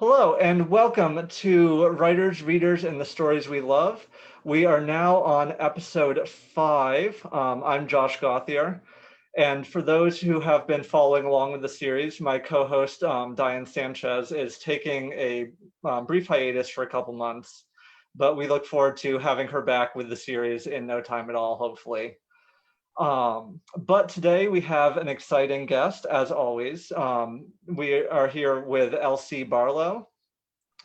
Hello and welcome to Writers, Readers, and the Stories We Love. We are now on episode 5. I'm Josh Gauthier. And for those who have been following along with the series, my co-host Daien Sanchez is taking a brief hiatus for a couple months, but we look forward to having her back with the series in no time at all, hopefully. But today we have an exciting guest, as always. We are here with Elsie Barlow,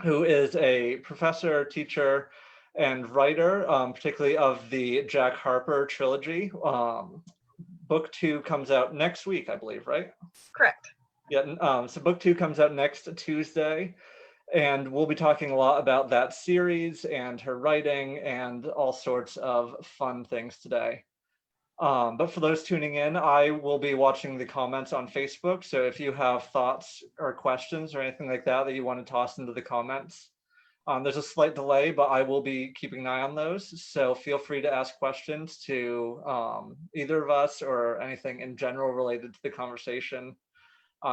who is a professor, teacher, and writer, particularly of the Jack Harper Trilogy. Book 2 comes out next week, I believe, right? Correct. Yeah, so book 2 comes out next Tuesday, and we'll be talking a lot about that series and her writing and all sorts of fun things today. But for those tuning in, I will be watching the comments on Facebook. So if you have thoughts or questions or anything like that that you want to toss into the comments, there's a slight delay, but I will be keeping an eye on those. So feel free to ask questions to either of us or anything in general related to the conversation.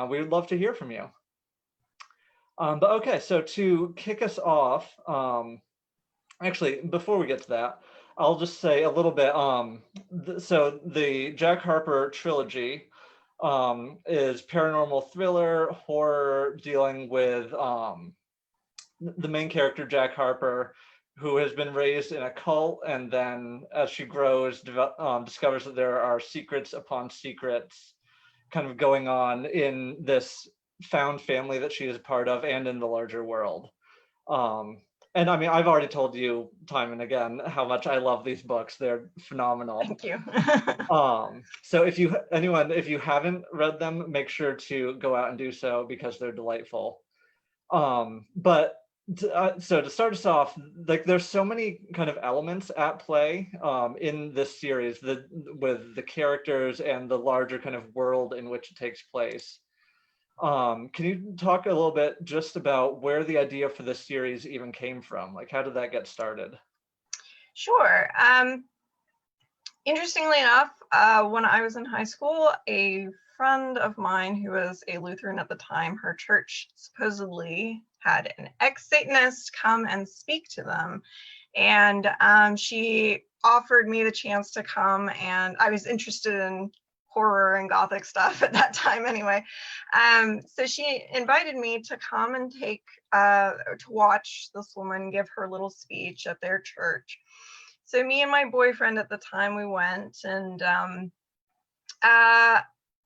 We would love to hear from you. But okay, so to kick us off, actually, before we get to that, I'll just say a little bit. So the Jack Harper Trilogy is paranormal thriller, horror, dealing with the main character, Jack Harper, who has been raised in a cult, and then as she grows, discovers that there are secrets upon secrets kind of going on in this found family that she is part of and in the larger world. And I mean, I've already told you time and again how much I love these books. They're phenomenal. Thank you. So if you haven't read them, make sure to go out and do so because they're delightful. So to start us off, like there's so many kind of elements at play in this series, with the characters and the larger kind of world in which it takes place. Can you talk a little bit just about where the idea for this series even came from? Like, how did that get started? Sure. Interestingly enough, when I was in high school, a friend of mine who was a Lutheran at the time, her church supposedly had an ex-Satanist come and speak to them. And she offered me the chance to come, and I was interested in horror and gothic stuff at that time anyway. So she invited me to come and to watch this woman give her little speech at their church. So me and my boyfriend at the time, we went, and I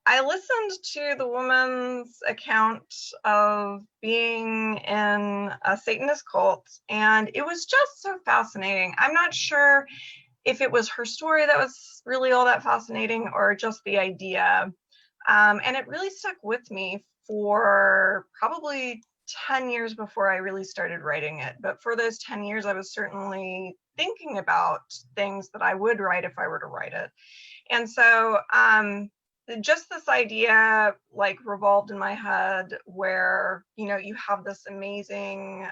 listened to the woman's account of being in a Satanist cult, and it was just so fascinating. I'm not sure if it was her story that was really all that fascinating or just the idea. And it really stuck with me for probably 10 years before I really started writing it. But for those 10 years, I was certainly thinking about things that I would write if I were to write it. And so just this idea like revolved in my head where, you have this amazing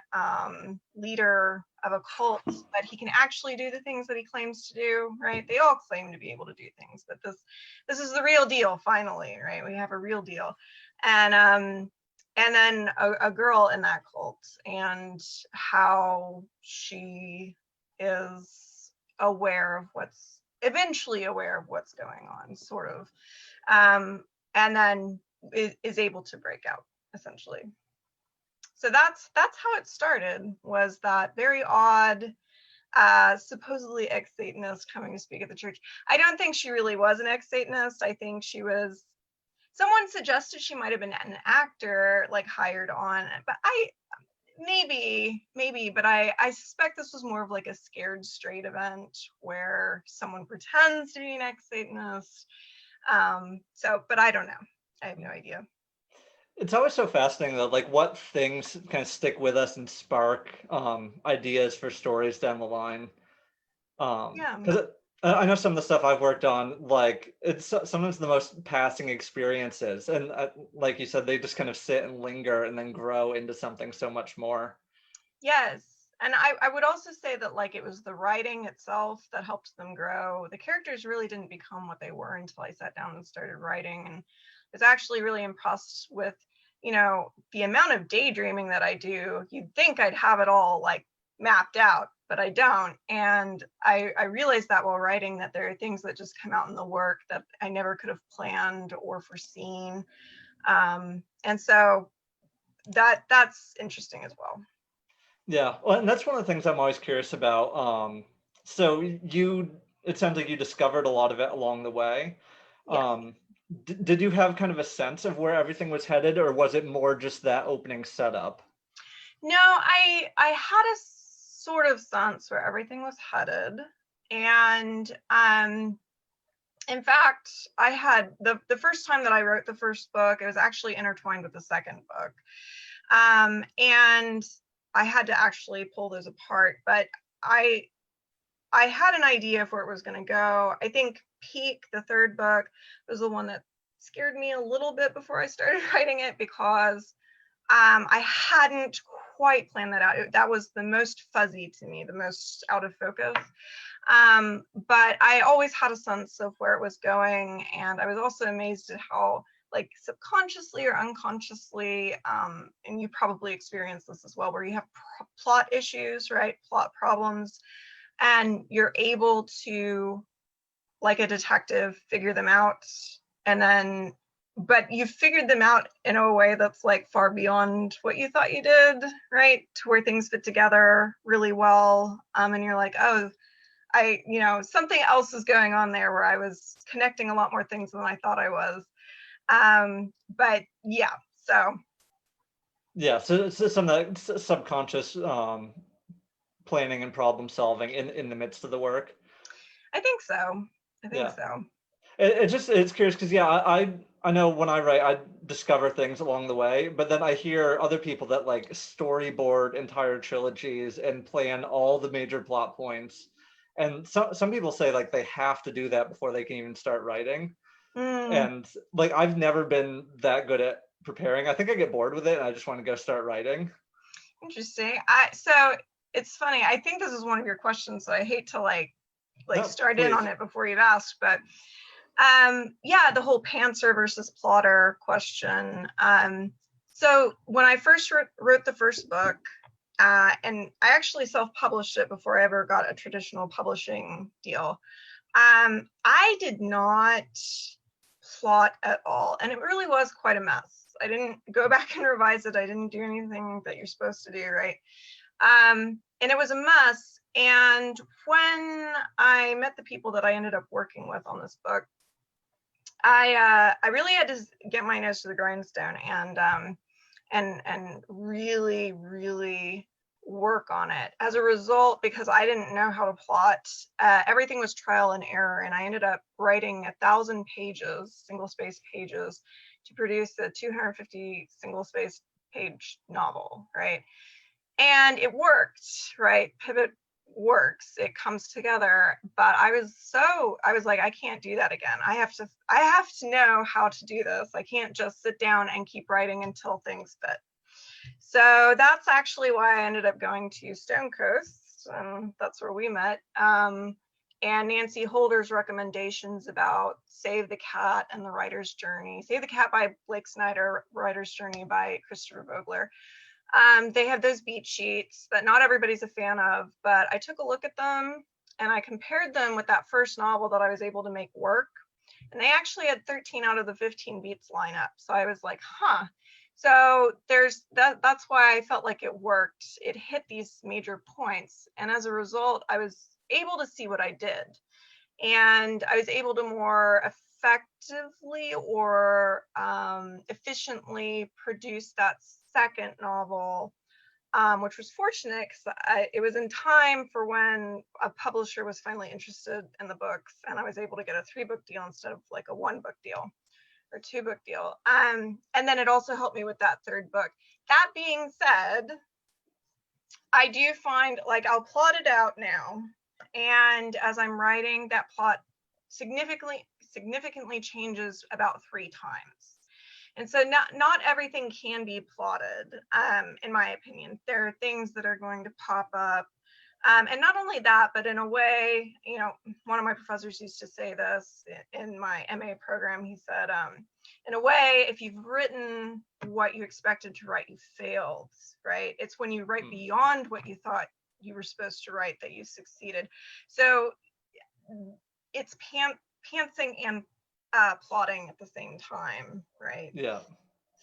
leader of a cult, but he can actually do the things that he claims to do, right? They all claim to be able to do things, but this is the real deal finally, right? We have a real deal. And then a girl in that cult and how she is eventually aware of what's going on, sort of. And then is able to break out, essentially. So that's how it started, was that very odd, supposedly ex-Satanist coming to speak at the church. I don't think she really was an ex-Satanist. I think someone suggested she might have been an actor, like hired on, but maybe, but I suspect this was more of like a scared straight event where someone pretends to be an ex-Satanist. But I don't know. I have no idea. It's always so fascinating though, like what things kind of stick with us and spark ideas for stories down the line. Because I know some of the stuff I've worked on, like it's sometimes the most passing experiences, and like you said, they just kind of sit and linger and then grow into something so much more. Yes. And I would also say that like it was the writing itself that helped them grow. The characters really didn't become what they were until I sat down and started writing, and was actually really impressed with, you know, the amount of daydreaming that I do, you'd think I'd have it all like mapped out, but I don't. And I realized that while writing, that there are things that just come out in the work that I never could have planned or foreseen. And so that's interesting as well. Yeah, well, and that's one of the things I'm always curious about. So it sounds like you discovered a lot of it along the way. Yes. Did you have kind of a sense of where everything was headed, or was it more just that opening setup? No, I had a sort of sense where everything was headed. And in fact, I had the first time that I wrote the first book, it was actually intertwined with the second book. And I had to actually pull those apart, but I had an idea of where it was going to go. I think Peak, the third book, was the one that scared me a little bit before I started writing it, because I hadn't quite planned that out. That was the most fuzzy to me, the most out of focus. But I always had a sense of where it was going, and I was also amazed at how, like, subconsciously or unconsciously, and you probably experienced this as well, where you have plot issues, right? Plot problems, and you're able to, like a detective, figure them out, and then, but you figured them out in a way that's like far beyond what you thought you did, right? To where things fit together really well. And you're like, oh, you know, something else is going on there, where I was connecting a lot more things than I thought I was. But yeah, so. Yeah, so it's some of that subconscious planning and problem solving in the midst of the work. I think so. I think Yeah. so. It's curious because, yeah, I know when I write, I discover things along the way, but then I hear other people that like storyboard entire trilogies and plan all the major plot points. And some people say like they have to do that before they can even start writing. Mm, And like I've never been that good at preparing. I think I get bored with it and I just want to go start writing. interesting. So it's funny. I think this is one of your questions, so I hate to like No, start in on please. it before you've asked, but yeah, the whole pantser versus plotter question. So when I first wrote the first book, and I actually self-published it before I ever got a traditional publishing deal, I did not plot at all, and it really was quite a mess. I didn't go back and revise it. I didn't do anything that you're supposed to do, right? And it was a mess. And when I met the people that I ended up working with on this book, I really had to get my nose to the grindstone and really, really work on it. As a result, because I didn't know how to plot, everything was trial and error, and I ended up writing 1,000 pages, single space pages, to produce a 250 single space page novel, right? And it worked, right? Pivot works, it comes together, but I was like, I can't do that again. I have to know how to do this. I can't just sit down and keep writing until things fit. So that's actually why I ended up going to Stonecoast, and that's where we met. And Nancy Holder's recommendations about Save the Cat and the Writer's Journey. Save the Cat by Blake Snyder, Writer's Journey by Christopher Vogler. They have those beat sheets that not everybody's a fan of, but I took a look at them and I compared them with that first novel that I was able to make work. And they actually had 13 out of the 15 beats line up. So I was like, huh. So that's why I felt like it worked. It hit these major points. And as a result, I was able to see what I did. And I was able to more effectively or efficiently produce that second novel, which was fortunate because it was in time for when a publisher was finally interested in the books, and I was able to get a 3-book deal instead of like a 1-book deal or 2-book deal. And then it also helped me with that third book. That being said, I do find like I'll plot it out now, and as I'm writing, that plot significantly changes about 3 times. And so not everything can be plotted, in my opinion. There are things that are going to pop up And not only that, but in a way, you know, one of my professors used to say this in my MA program. He said, in a way, if you've written what you expected to write, you failed, right? It's when you write beyond what you thought you were supposed to write that you succeeded. So it's pantsing and plotting at the same time, right? Yeah.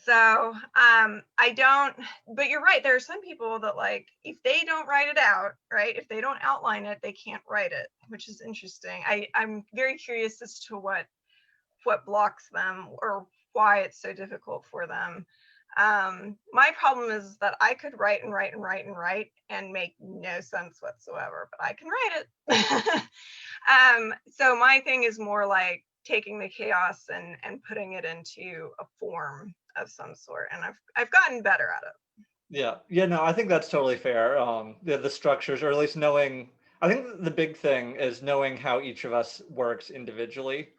So I don't, but you're right. There are some people that, like, if they don't write it out, right, if they don't outline it, they can't write it, which is interesting. I'm very curious as to what blocks them or why it's so difficult for them. My problem is that I could write and write and write and write and make no sense whatsoever, but I can write it. So my thing is more like taking the chaos and putting it into a form of some sort, and I've gotten better at it. Yeah, no, I think that's totally fair. The structures, or at least knowing, I think the big thing is knowing how each of us works individually.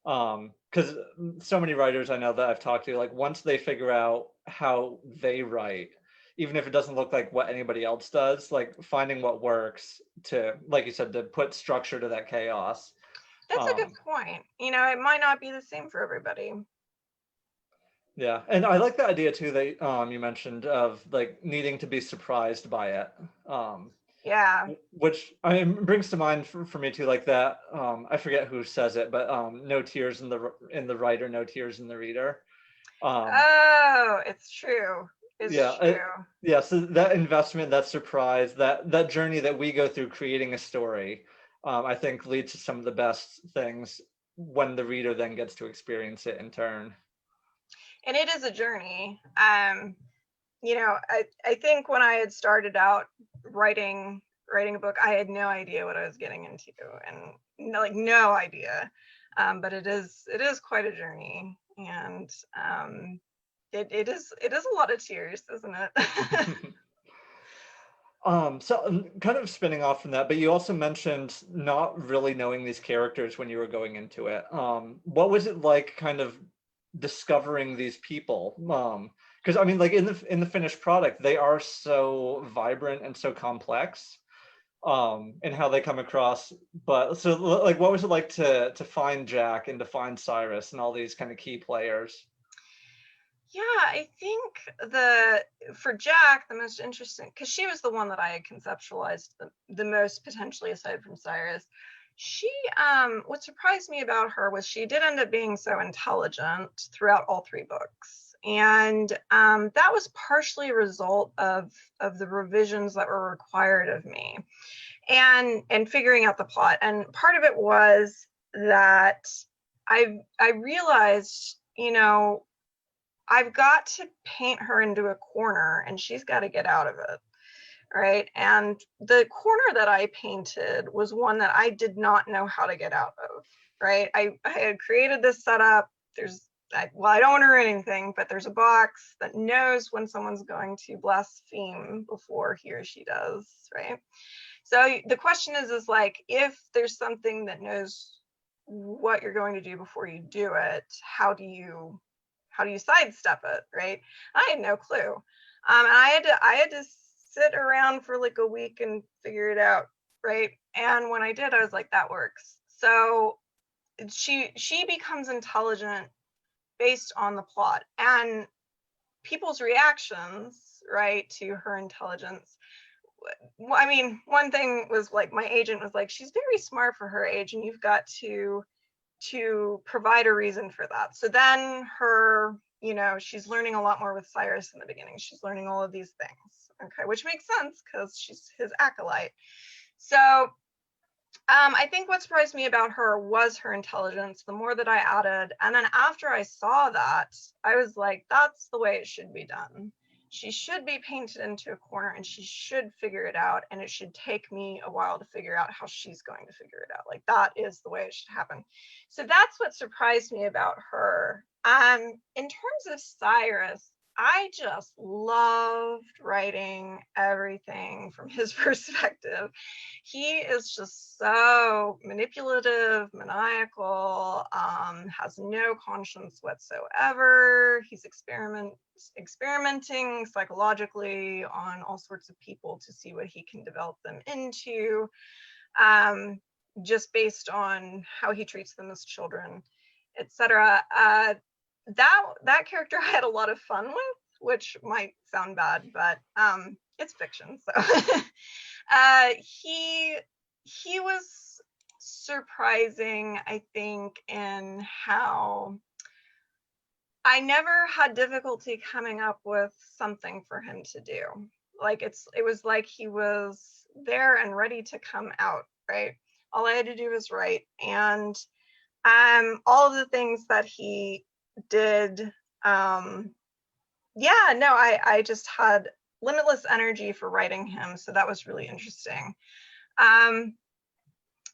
Because so many writers I know that I've talked to, like, once they figure out how they write, even if it doesn't look like what anybody else does, like finding what works to, like you said, to put structure to that chaos. That's a good point. You know, it might not be the same for everybody. Yeah, and I like the idea too that you mentioned of like needing to be surprised by it. Yeah. Which I mean brings to mind for me too, like that. I forget who says it, but no tears in the writer, no tears in the reader. Oh, it's true. It's true. Yeah. So that investment, that surprise, that journey that we go through creating a story, I think leads to some of the best things when the reader then gets to experience it in turn. And it is a journey. You know, I think when I had started out writing a book, I had no idea what I was getting into, and like no idea. But it is quite a journey, and it is a lot of tears, isn't it? So kind of spinning off from that, but you also mentioned not really knowing these characters when you were going into it. What was it like kind of discovering these people? Because I mean, like in the finished product, they are so vibrant and so complex, and how they come across. But so like, what was it like to find Jack and to find Cyrus and all these kind of key players? Yeah, I think for Jack, the most interesting, because she was the one that I had conceptualized the most potentially aside from Cyrus. She, what surprised me about her was she did end up being so intelligent throughout all three books. And that was partially a result of the revisions that were required of me and figuring out the plot. And part of it was that I realized, you know, I've got to paint her into a corner and she's got to get out of it. Right. And the corner that I painted was one that I did not know how to get out of. Right. I had created this setup. I don't want to ruin anything, but there's a box that knows when someone's going to blaspheme before he or she does. Right. So the question is like, if there's something that knows what you're going to do before you do it, how do you sidestep it, right? I had no clue. And I had to sit around for like a week and figure it out, right? And when I did, I was like, that works. So she becomes intelligent based on the plot and people's reactions, right, to her intelligence. I mean, one thing was like my agent was like, she's very smart for her age, and you've got to provide a reason for that. So then her, you know, she's learning a lot more with Cyrus in the beginning. She's learning all of these things, okay, which makes sense because she's his acolyte. So I think what surprised me about her was her intelligence, the more that I added. And then after I saw that, I was like, that's the way it should be done. She should be painted into a corner and she should figure it out. And it should take me a while to figure out how she's going to figure it out. Like that is the way it should happen. So that's what surprised me about her. In terms of Cyrus, I just loved writing everything from his perspective. He is just so manipulative, maniacal, has no conscience whatsoever. He's experimenting psychologically on all sorts of people to see what he can develop them into, just based on how he treats them as children, etc. That character I had a lot of fun with, which might sound bad, but it's fiction. So he was surprising, I think, in how I never had difficulty coming up with something for him to do. Like it was like he was there and ready to come out, right? All I had to do was write, and all of the things that he did, yeah, no, I just had limitless energy for writing him, so that was really interesting. And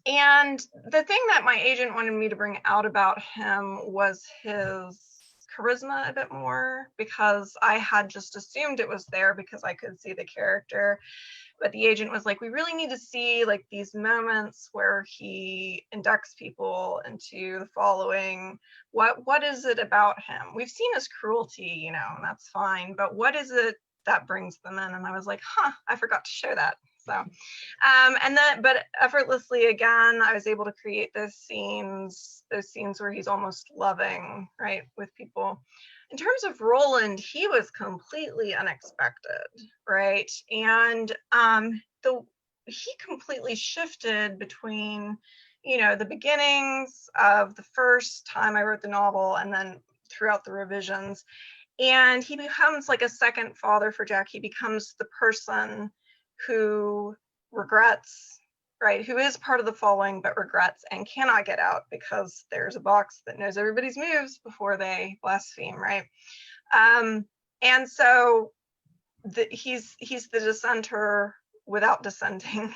the thing that my agent wanted me to bring out about him was his charisma a bit more, because I had just assumed it was there because I could see the character. But the agent was like, we really need to see like these moments where he inducts people into the following. What is it about him? We've seen his cruelty, you know, and that's fine, but what is it that brings them in? And I was like, I forgot to show that. So, and then, but effortlessly again, I was able to create those scenes where he's almost loving, right, with people. In terms of Roland, he was completely unexpected, right? And he completely shifted between, you know, the beginnings of the first time I wrote the novel and then throughout the revisions. And he becomes like a second father for Jack. He becomes the person who regrets, right, who is part of the following but regrets and cannot get out because there's a box that knows everybody's moves before they blaspheme, right? And so he's the dissenter without dissenting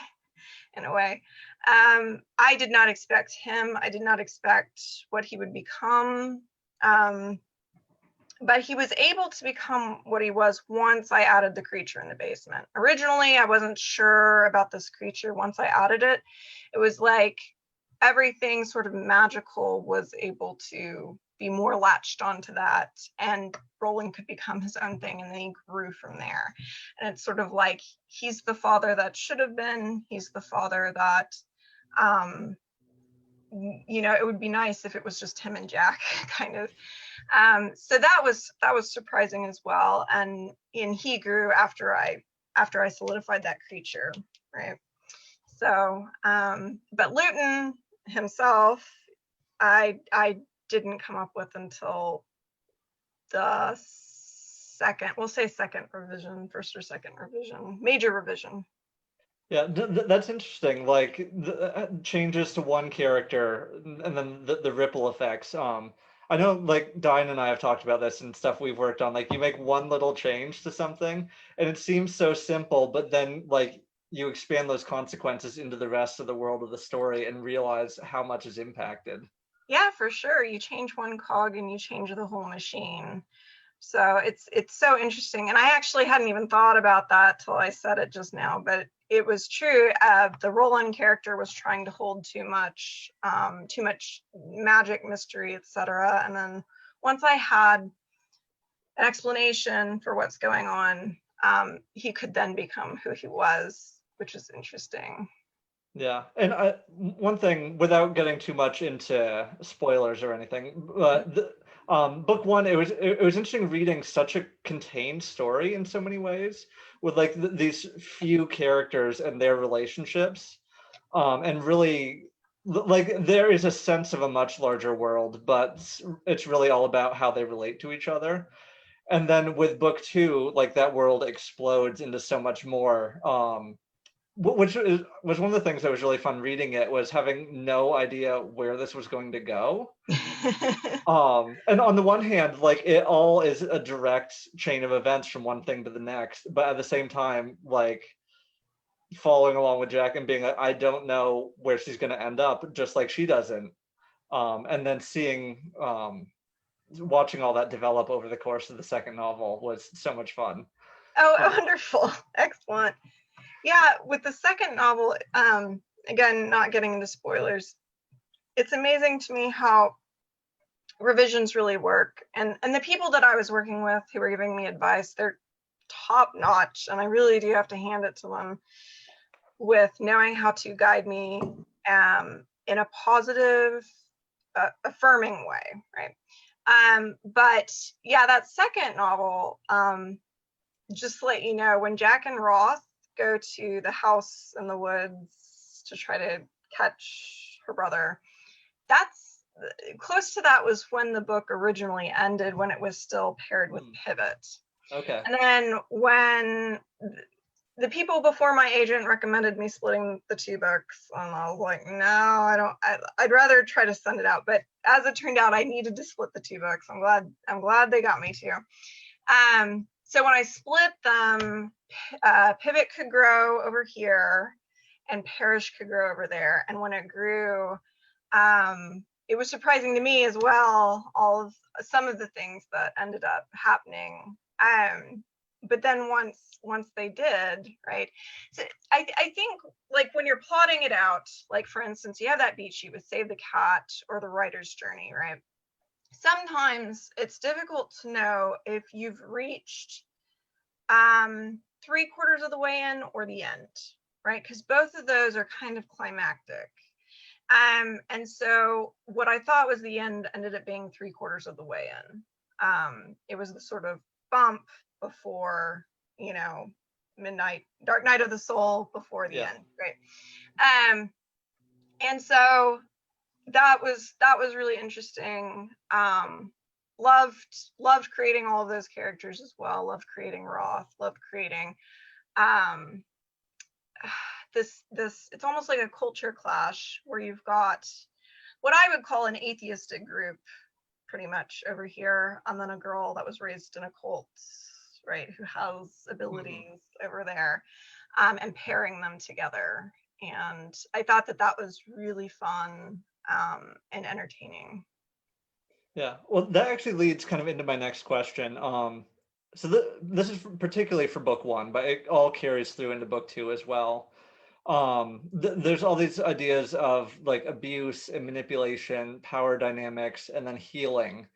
in a way. I did not expect him. I did not expect what he would become. But he was able to become what he was once I added the creature in the basement. Originally, I wasn't sure about this creature. Once I added it, it was like everything sort of magical was able to be more latched onto that, and Roland could become his own thing, and then he grew from there. And it's sort of like he's the father that should have been. He's the father that, you know, it would be nice if it was just him and Jack, kind of. So that was surprising as well, and he grew after I solidified that creature, right? So, but Luton himself, I didn't come up with until the second, we'll say second revision, first or second revision, major revision. Yeah, that's interesting. Like the changes to one character and then the ripple effects. I know like Daien and I have talked about this and stuff we've worked on. Like you make one little change to something and it seems so simple, but then like you expand those consequences into the rest of the world of the story and realize how much is impacted. Yeah, for sure. You change one cog and you change the whole machine. So it's so interesting. And I actually hadn't even thought about that till I said it just now, but it was true. The Roland character was trying to hold too much magic, mystery, etc. And then once I had an explanation for what's going on, he could then become who he was, which is interesting. Yeah, and one thing, without getting too much into spoilers or anything, book one, it was interesting reading such a contained story in so many ways, with like these few characters and their relationships, and really like there is a sense of a much larger world, but it's really all about how they relate to each other. And then with book two, like that world explodes into so much more. Which was one of the things that was really fun reading it, was having no idea where this was going to go. And on the one hand, like it all is a direct chain of events from one thing to the next, but at the same time, like following along with Jack and being like, I don't know where she's going to end up, just like she doesn't. And then seeing watching all that develop over the course of the second novel was so much fun. Oh, wonderful. Excellent. Yeah, with the second novel, again, not getting into spoilers, it's amazing to me how revisions really work. And the people that I was working with who were giving me advice, they're top notch. And I really do have to hand it to them with knowing how to guide me in a positive, affirming way, right? But yeah, that second novel, just to let you know, when Jack and Roth go to the house in the woods to try to catch her brother, that's close to that was when the book originally ended, when it was still paired with Pivot. Okay. And then when the people before my agent recommended me splitting the two books, and I was like, no, I'd rather try to send it out. But as it turned out, I needed to split the two books. I'm glad they got me to. So when I split them, Pivot could grow over here and Parish could grow over there. And when it grew, it was surprising to me as well, some of the things that ended up happening. But then once they did, right? So I think, like, when you're plotting it out, like, for instance, you have that beat sheet with Save the Cat or the writer's journey, right? Sometimes it's difficult to know if you've reached 3/4 of the way in or the end, right? Because both of those are kind of climactic. And so what I thought was the end ended up being 3/4 of the way in. It was the sort of bump before, midnight, dark night of the soul before the end, right? And so that was really interesting. Loved creating all of those characters as well. Loved creating Roth. Loved creating this it's almost like a culture clash where you've got what I would call an atheistic group pretty much over here, and then a girl that was raised in a cult, right, who has abilities over there, and pairing them together. And I thought that was really fun and entertaining. Yeah, well, that actually leads kind of into my next question. So this is particularly for book one, but it all carries through into book two as well. There's all these ideas of like abuse and manipulation, power dynamics, and then healing.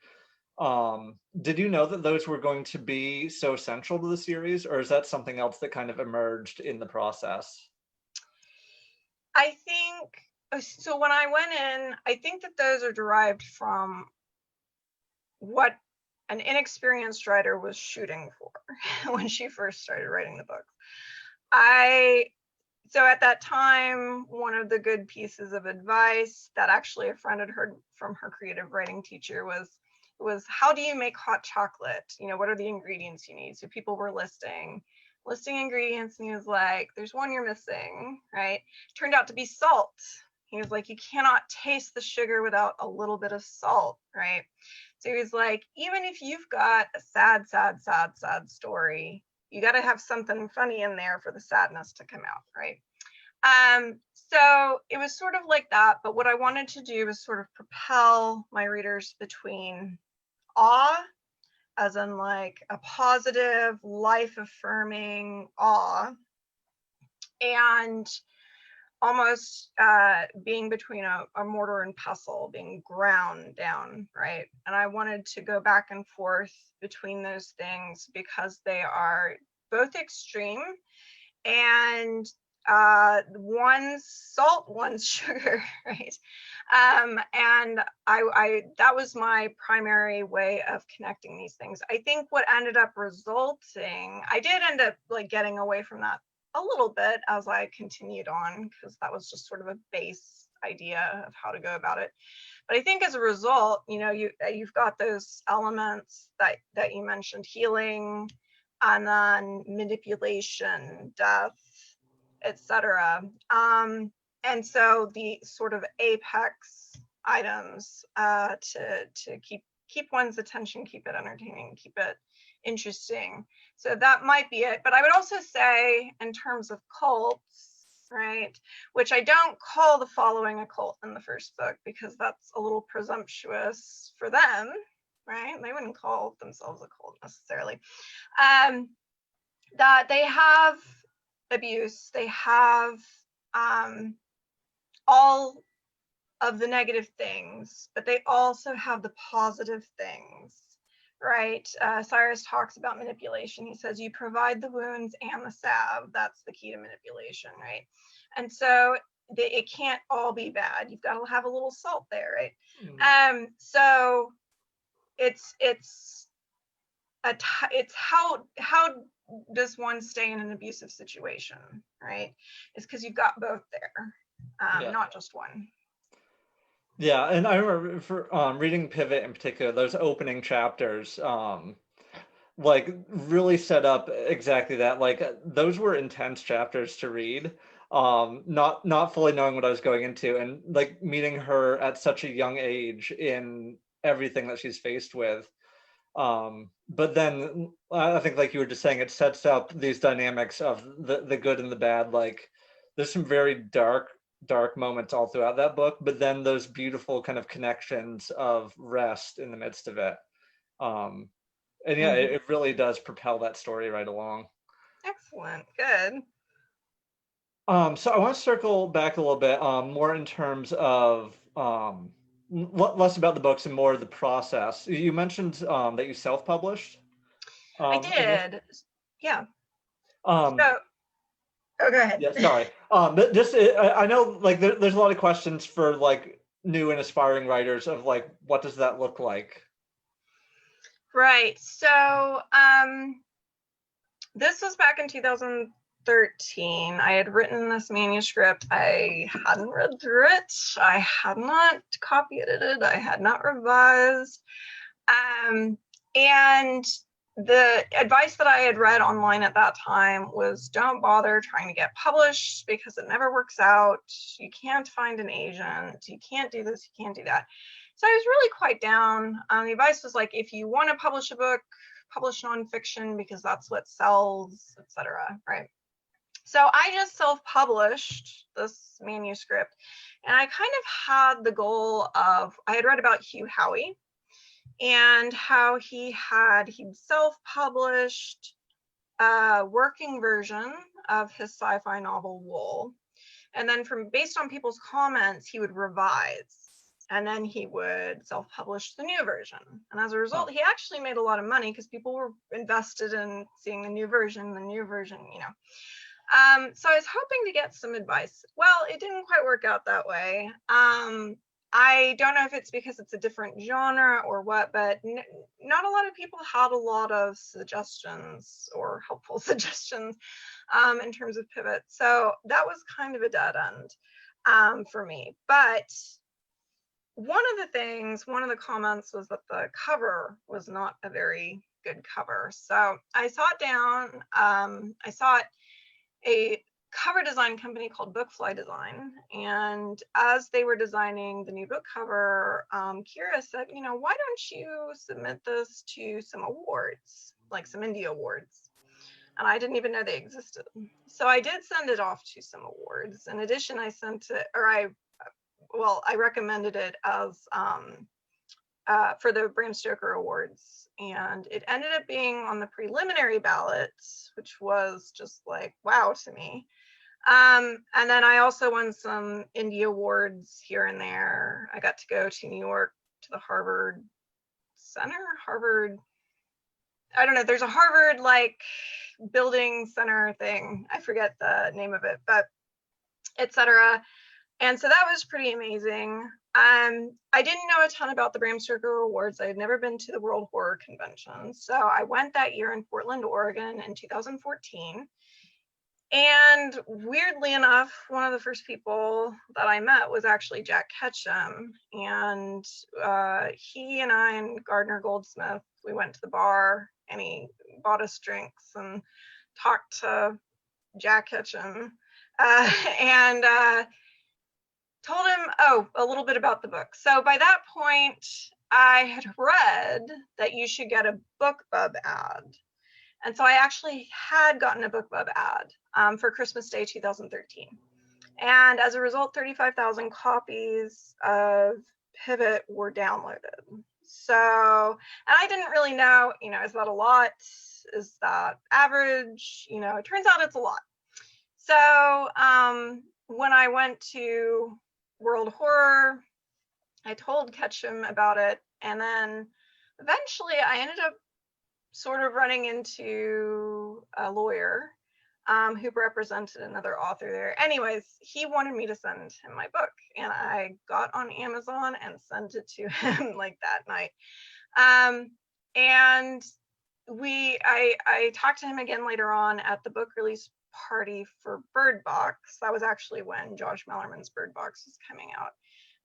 Did you know that those were going to be so central to the series, or is that something else that kind of emerged in the process? I think so. When I went in, I think that those are derived from what an inexperienced writer was shooting for when she first started writing the book. So at that time, one of the good pieces of advice that actually a friend had heard from her creative writing teacher was how do you make hot chocolate? What are the ingredients you need? So people were listing ingredients, and he was like, there's one you're missing, right? Turned out to be salt. He was like, you cannot taste the sugar without a little bit of salt, right? So he was like, even if you've got a sad story, you got to have something funny in there for the sadness to come out, right? So it was sort of like that, but what I wanted to do was sort of propel my readers between awe, as in like a positive, life-affirming awe, and almost being between a mortar and pestle, being ground down, right? And I wanted to go back and forth between those things because they are both extreme, and one's salt, one's sugar, right? And I that was my primary way of connecting these things. I think what ended up resulting, I did end up like getting away from that a little bit as I continued on, because that was just sort of a base idea of how to go about it. But I think as a result, you've got those elements that you mentioned, healing, and then manipulation, death, etc. And so the sort of apex items to keep one's attention, keep it entertaining, keep it interesting. So that might be it. But I would also say, in terms of cults, right, which I don't call the following a cult in the first book because that's a little presumptuous for them, right? They wouldn't call themselves a cult necessarily. That they have abuse, they have all of the negative things, but they also have the positive things, right? Cyrus talks about manipulation. He says, you provide the wounds and the salve. That's the key to manipulation, right? And so it can't all be bad. You've got to have a little salt there, right? Mm-hmm. So it's how does one stay in an abusive situation, right? It's because you've got both there, not just one. Yeah, and I remember for reading Pivot in particular, those opening chapters, like really set up exactly that. Like those were intense chapters to read, not fully knowing what I was going into, and like meeting her at such a young age in everything that she's faced with. But then I think, like you were just saying, it sets up these dynamics of the good and the bad. Like there's some very dark moments all throughout that book, but then those beautiful kind of connections of rest in the midst of it. And yeah, it really does propel that story right along. Excellent. Good. So I want to circle back a little bit, more in terms of less about the books and more of the process. You mentioned that you self-published. I did. Yeah. So, go ahead. Yeah, sorry. But just I know like there's a lot of questions for like new and aspiring writers of like what does that look like? Right. So this was back in 2013. I had written this manuscript. I hadn't read through it. I had not copy edited. I had not revised. And the advice that I had read online at that time was don't bother trying to get published because it never works out. You can't find an agent. You can't do this. You can't do that. So I was really quite down. The advice was like, if you want to publish a book, publish nonfiction because that's what sells, etc. Right? So I just self-published this manuscript, and I kind of had the goal of, I had read about Hugh Howey and how he self-published a working version of his sci-fi novel Wool, and then based on people's comments, he would revise, and then he would self-publish the new version. And as a result, he actually made a lot of money because people were invested in seeing the new version, you know. So I was hoping to get some advice. Well, it didn't quite work out that way. I don't know if it's because it's a different genre or what, but not a lot of people had a lot of suggestions or helpful suggestions in terms of pivot. So that was kind of a dead end for me. But one of the comments was that the cover was not a very good cover. So I sought down, I sought a cover design company called Bookfly Design, and as they were designing the new book cover, Kira said, you know, why don't you submit this to some awards, like some indie awards? And I didn't even know they existed. So I did send it off to some awards. In addition, I recommended it as for the Bram Stoker Awards, and it ended up being on the preliminary ballot, which was just like wow to me. And then I also won some indie awards here and there. I got to go to New York to the Harvard Center, I don't know, there's a Harvard like building center thing. I forget the name of it, but etc. And so that was pretty amazing. I didn't know a ton about the Bram Stoker Awards. I had never been to the World Horror Convention. So I went that year in Portland, Oregon in 2014. And weirdly enough, one of the first people that I met was actually Jack Ketchum. And he and I and Gardner Goldsmith, we went to the bar and he bought us drinks and talked to Jack Ketchum and told him, a little bit about the book. So by that point, I had read that you should get a BookBub ad. And so I actually had gotten a BookBub ad for Christmas Day 2013. And as a result, 35,000 copies of Pivot were downloaded. So, and I didn't really know, is that a lot? Is that average? It turns out it's a lot. So when I went to World Horror, I told Ketchum about it, and then eventually I ended up sort of running into a lawyer who represented another author there. Anyways, he wanted me to send him my book, and I got on Amazon and sent it to him like that night. And I talked to him again later on at the book release party for Bird Box. That was actually when Josh Mellerman's Bird Box was coming out.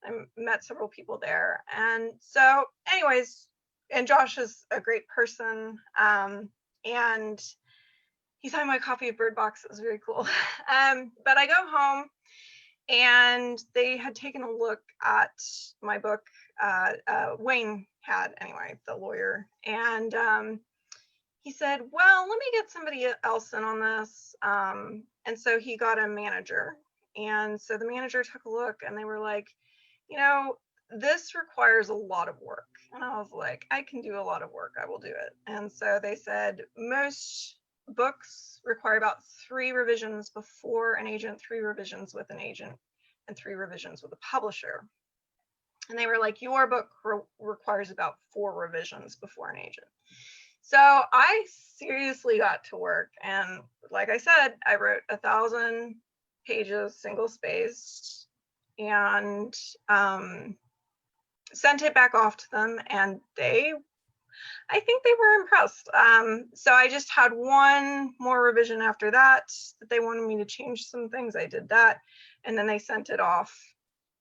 I met several people there. And so anyways, and Josh is a great person. And he signed my copy of Bird Box. It was very cool. But I go home and they had taken a look at my book. Wayne had, anyway, the lawyer. And he said, well, let me get somebody else in on this. And so he got a manager. And so the manager took a look and they were like, this requires a lot of work. And I was like, I can do a lot of work. I will do it. And so they said, most books require about 3 revisions before an agent, 3 revisions with an agent, and 3 revisions with a publisher. And they were like, your book requires about 4 revisions before an agent. So I seriously got to work. And like I said, I wrote 1,000 pages, single spaced, and sent it back off to them. And I think they were impressed. So I just had one more revision after that they wanted me to change some things. I did that. And then they sent it off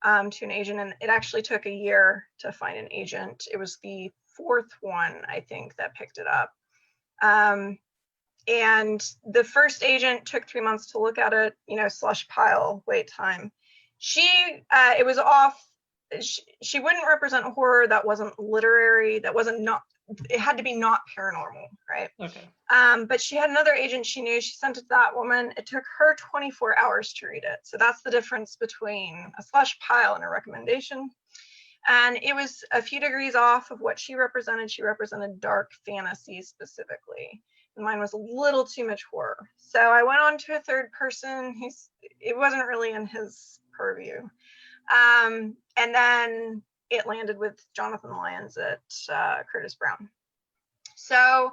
to an agent. And it actually took a year to find an agent. It was the 4th one, I think, that picked it up. And the first agent took 3 months to look at it, slush pile, wait time. It was off. She wouldn't represent horror that wasn't literary, that wasn't not, it had to be not paranormal, right? Okay. But she had another agent she knew. She sent it to that woman. It took her 24 hours to read it. So that's the difference between a slush pile and a recommendation. And it was a few degrees off of what she represented. She represented dark fantasy specifically. And mine was a little too much horror. So I went on to a third person. It wasn't really in his purview. And then it landed with Jonathan Lyons at Curtis Brown. So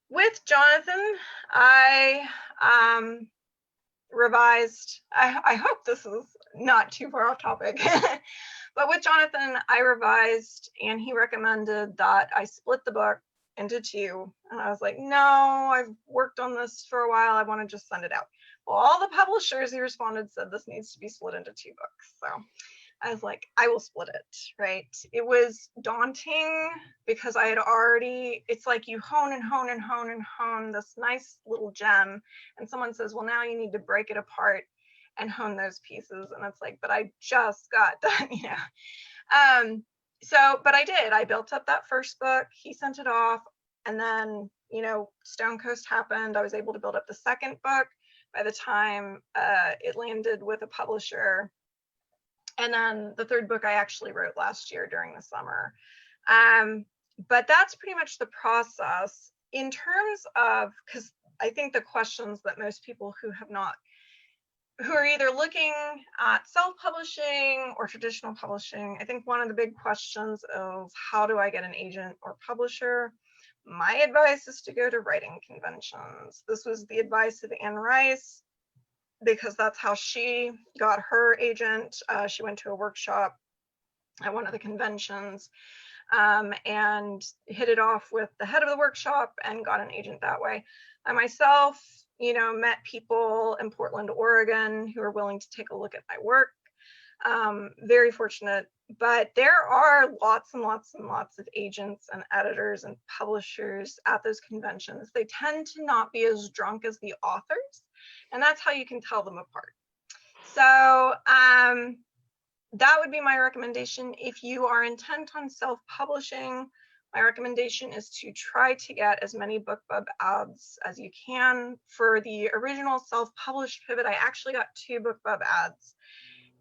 with Jonathan, I revised. I hope this is not too far off topic. But with Jonathan, I revised, and he recommended that I split the book into 2. And I was like, no, I've worked on this for a while. I want to just send it out. Well, all the publishers he responded said this needs to be split into 2 books. So I was like, I will split it, right? It was daunting because I had already, it's like you hone and hone and hone and hone this nice little gem. And someone says, well, now you need to break it apart and hone those pieces. And it's like, but I just got done, but I did. I built up that first book. He sent it off. And then, Stonecoast happened. I was able to build up the second book by the time it landed with a publisher. And then the third book I actually wrote last year during the summer. But that's pretty much the process in terms of, because I think the questions that most people who are either looking at self-publishing or traditional publishing, I think one of the big questions is, how do I get an agent or publisher? My advice is to go to writing conventions. This was the advice of Anne Rice, because that's how she got her agent. She went to a workshop at one of the conventions and hit it off with the head of the workshop and got an agent that way. I myself, met people in Portland, Oregon, who are willing to take a look at my work. Very fortunate, but there are lots and lots and lots of agents and editors and publishers at those conventions. They tend to not be as drunk as the authors, and that's how you can tell them apart. So that would be my recommendation. If you are intent on self-publishing, my recommendation is to try to get as many BookBub ads as you can. For the original self-published pivot, I actually got 2 BookBub ads.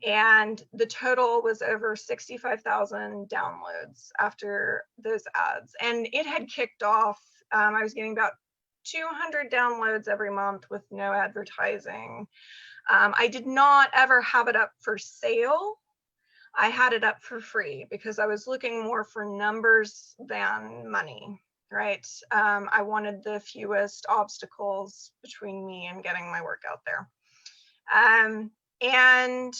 And the total was over 65,000 downloads after those ads. And it had kicked off, I was getting about 200 downloads every month with no advertising. I did not ever have it up for sale. I had it up for free because I was looking more for numbers than money, right? I wanted the fewest obstacles between me and getting my work out there. And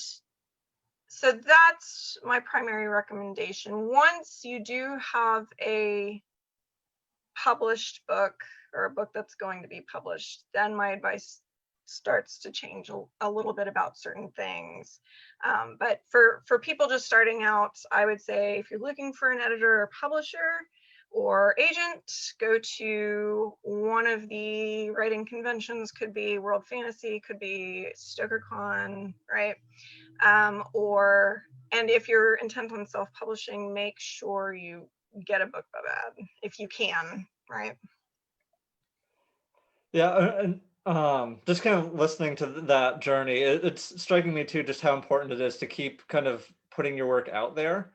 so that's my primary recommendation. Once you do have a published book or a book that's going to be published, then my advice starts to change a little bit about certain things. But for people just starting out, I would say if you're looking for an editor or publisher or agent, go to one of the writing conventions. Could be World Fantasy, could be StokerCon, right? And if you're intent on self-publishing, make sure you get a BookBub ad if you can, right? Yeah, and just kind of listening to that journey, it's striking me too just how important it is to keep kind of putting your work out there.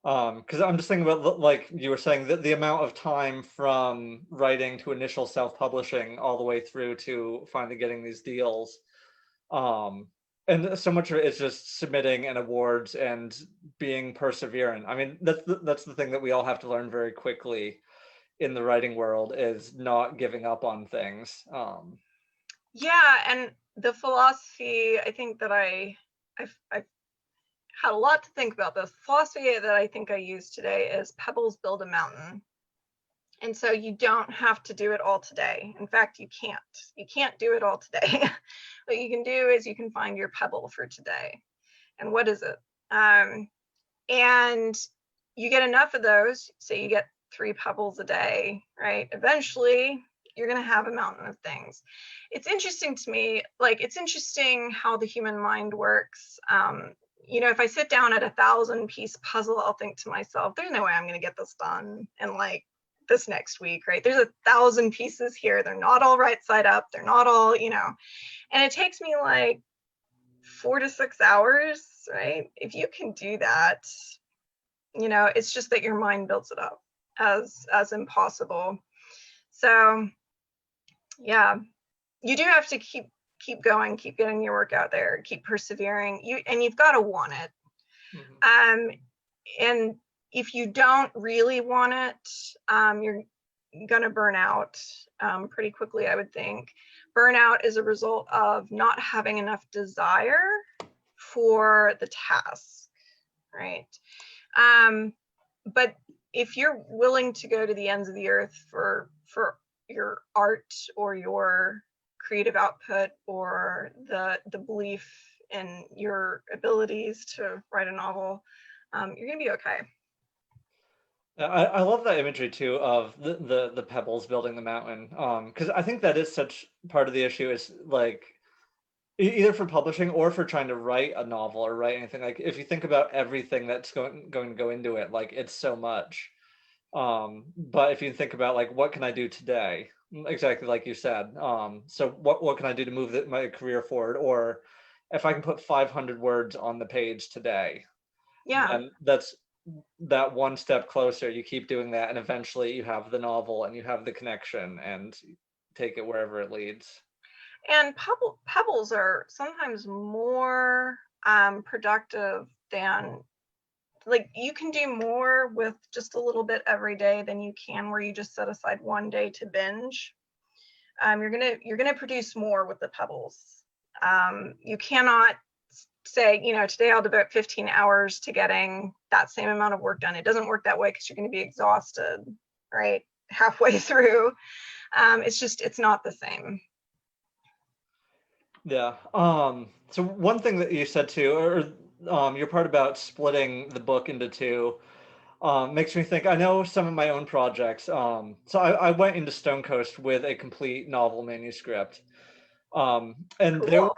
Because I'm just thinking about, like you were saying, the amount of time from writing to initial self-publishing all the way through to finally getting these deals. And so much of it is just submitting and awards and being perseverant. I mean, that's the thing that we all have to learn very quickly in the writing world, is not giving up on things. Yeah, and the philosophy, I think that I've had a lot to think about this. The philosophy that I think I use today is pebbles build a mountain. And so you don't have to do it all today. In fact, you can't do it all today. What you can do is you can find your pebble for today. And what is it? And you get enough of those, so you get 3 pebbles a day, right? Eventually, you're going to have a mountain of things. It's interesting to me, like, it's interesting how the human mind works. You know, if I sit down at a 1,000-piece puzzle, I'll think to myself, there's no way I'm going to get this done in like this next week, right? There's 1,000 pieces here. They're not all right side up. They're not all, you know, and it takes me like 4 to 6 hours, right? If you can do that, you know, it's just that your mind builds it up as impossible. So yeah, you do have to keep going, keep getting your work out there, keep persevering. You've got to want it. Mm-hmm. And if you don't really want it, you're gonna burn out pretty quickly, I would think. Burnout is a result of not having enough desire for the task, right? But if you're willing to go to the ends of the earth for your art or your creative output or the belief in your abilities to write a novel, you're gonna be okay. I love that imagery too of the pebbles building the mountain, because I think that is such part of the issue, is like either for publishing or for trying to write a novel or write anything. Like if you think about everything that's going to go into it, like it's so much. But if you think about like, what can I do today? Exactly like you said. So what can I do to move my career forward? Or if I can put 500 words on the page today, yeah, and that's that one step closer. You keep doing that, and eventually you have the novel and you have the connection, and take it wherever it leads. And pebbles are sometimes more productive than, like, you can do more with just a little bit every day than you can where you just set aside one day to binge. You're gonna produce more with the pebbles. You cannot say, you know, today I'll devote 15 hours to getting that same amount of work done. It doesn't work that way, because you're going to be exhausted, right, halfway through. It's not the same. Yeah. So one thing that you said too, or your part about splitting the book into 2, makes me think. I know some of my own projects. So I went into Stonecoast with a complete novel manuscript. And cool. There were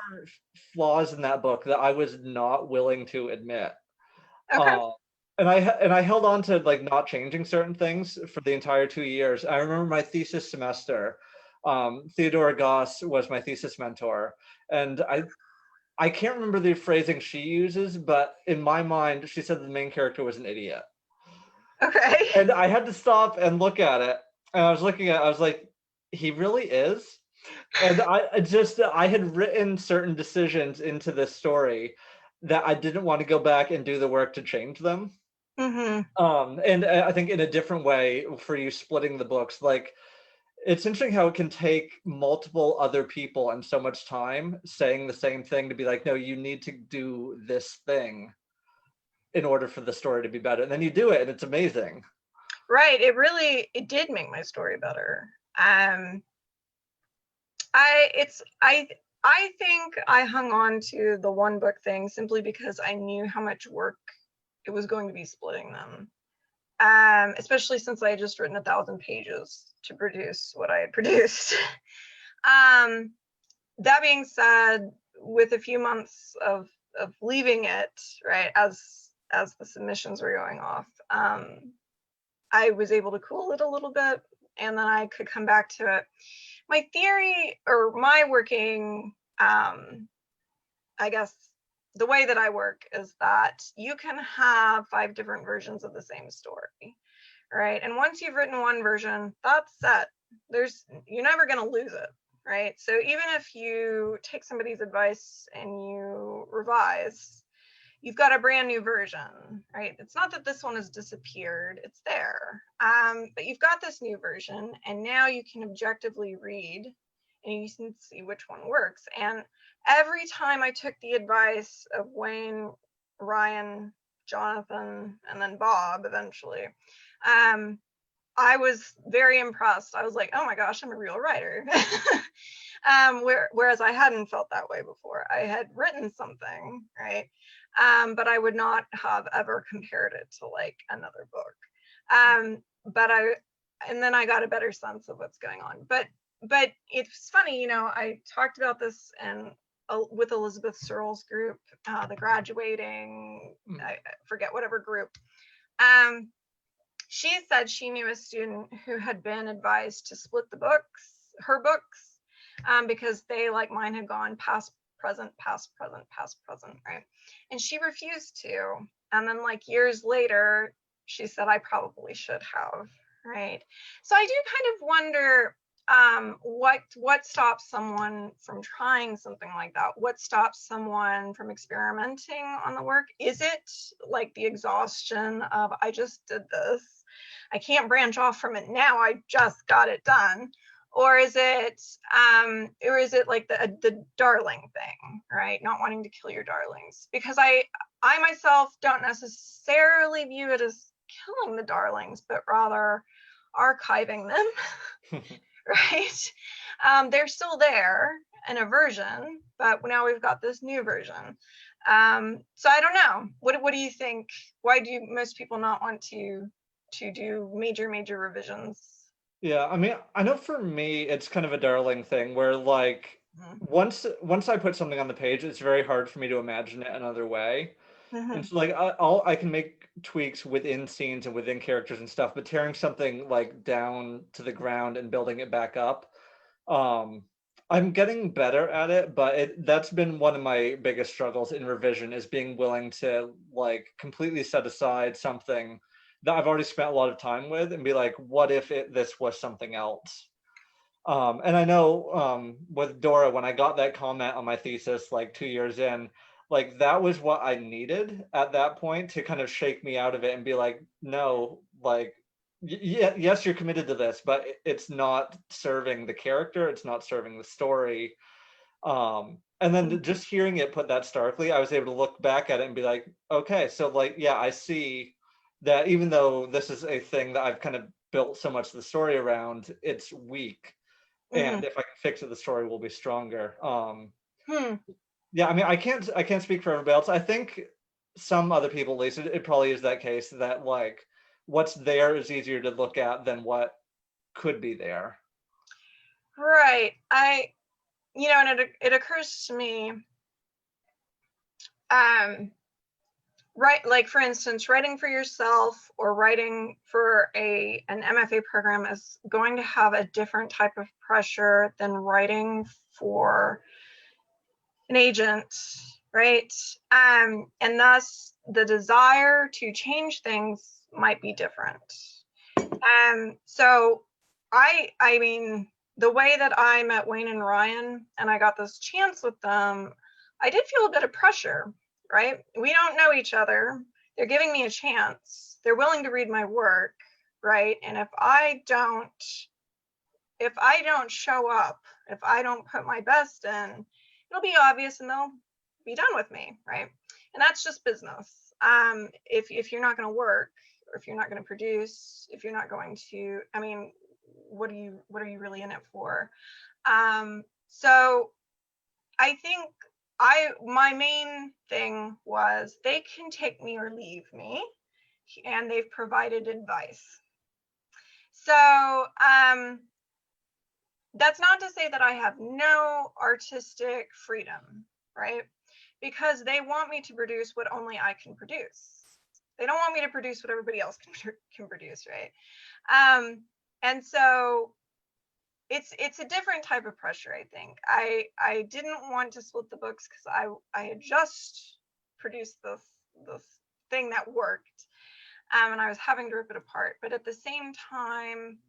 flaws in that book that I was not willing to admit. Okay. And I held on to like not changing certain things for the entire 2 years. I remember my thesis semester. Theodora Goss was my thesis mentor, and I can't remember the phrasing she uses, but in my mind, she said the main character was an idiot. Okay. And I had to stop and look at it. And I was looking at it, I was like, he really is? And I had written certain decisions into this story that I didn't want to go back and do the work to change them. Mm-hmm. And I think in a different way for you splitting the books, like it's interesting how it can take multiple other people and so much time saying the same thing to be like, no, you need to do this thing in order for the story to be better. And then you do it and it's amazing. Right. It did make my story better. I think I hung on to the one book thing simply because I knew how much work it was going to be splitting them. Especially since I had just written 1,000 pages to produce what I had produced. That being said, with a few months of leaving it, right, as the submissions were going off, I was able to cool it a little bit, and then I could come back to it. My theory, or my working, I guess, the way that I work is that you can have 5 different versions of the same story, right? And once you've written one version, that's set. You're never going to lose it, right? So even if you take somebody's advice and you revise, you've got a brand new version, right? It's not that this one has disappeared, it's there. But you've got this new version, and now you can objectively read and you can see which one works. And every time I took the advice of Wayne, Ryan, Jonathan, and then Bob eventually, I was very impressed. I was like, oh my gosh, I'm a real writer. Whereas I hadn't felt that way before. I had written something, right? But I would not have ever compared it to like another book. And then I got a better sense of what's going on. But it's funny, I talked about this with Elizabeth Searle's group, the graduating, I forget whatever group. She said she knew a student who had been advised to split her books, because they, like mine, had gone past, present, past, present, past, present, right? And she refused to. And then like years later, she said, I probably should have, right? So I do kind of wonder, what stops someone from trying something like that? What stops someone from experimenting on the work? Is it like the exhaustion of, I just did this, I can't branch off from it now, I just got it done? Or is it like the darling thing, right? Not wanting to kill your darlings? Because I myself don't necessarily view it as killing the darlings, but rather archiving them. Right? They're still there in a version, but now we've got this new version. So I don't know. What do you think? Why do most people not want to do major revisions? Yeah, I mean, I know for me, it's kind of a darling thing where like once I put something on the page, it's very hard for me to imagine it another way. And so like I can make tweaks within scenes and within characters and stuff, but tearing something like down to the ground and building it back up, I'm getting better at it, but that's been one of my biggest struggles in revision, is being willing to like completely set aside something that I've already spent a lot of time with and be like, what if this was something else? And I know with Dora, when I got that comment on my thesis like 2 years in, like that was what I needed at that point to kind of shake me out of it and be like, no, like, yes, you're committed to this, but it's not serving the character, it's not serving the story. And then just hearing it put that starkly, I was able to look back at it and be like, okay, so like, yeah, I see that even though this is a thing that I've kind of built so much of the story around, it's weak. And if I can fix it, the story will be stronger. Yeah, I mean, I can't speak for everybody else. I think some other people, at least, it probably is that case that like what's there is easier to look at than what could be there. Right. And it occurs to me, right, like for instance, writing for yourself or writing for an MFA program is going to have a different type of pressure than writing for an agent, right? And thus the desire to change things might be different. So I mean, the way that I met Wayne and Ryan and I got this chance with them, I did feel a bit of pressure, right? We don't know each other. They're giving me a chance. They're willing to read my work, right? And if I don't show up, if I don't put my best in, it'll be obvious and they'll be done with me, right? And that's just business. If you're not going to work, or if you're not going to produce, if you're not going to, I mean, what are you really in it for? So I think my main thing was they can take me or leave me, and they've provided advice. So that's not to say that I have no artistic freedom, right? Because they want me to produce what only I can produce. They don't want me to produce what everybody else can produce, right? And so it's a different type of pressure, I think. I didn't want to split the books because I had just produced this thing that worked, and I was having to rip it apart. But at the same time,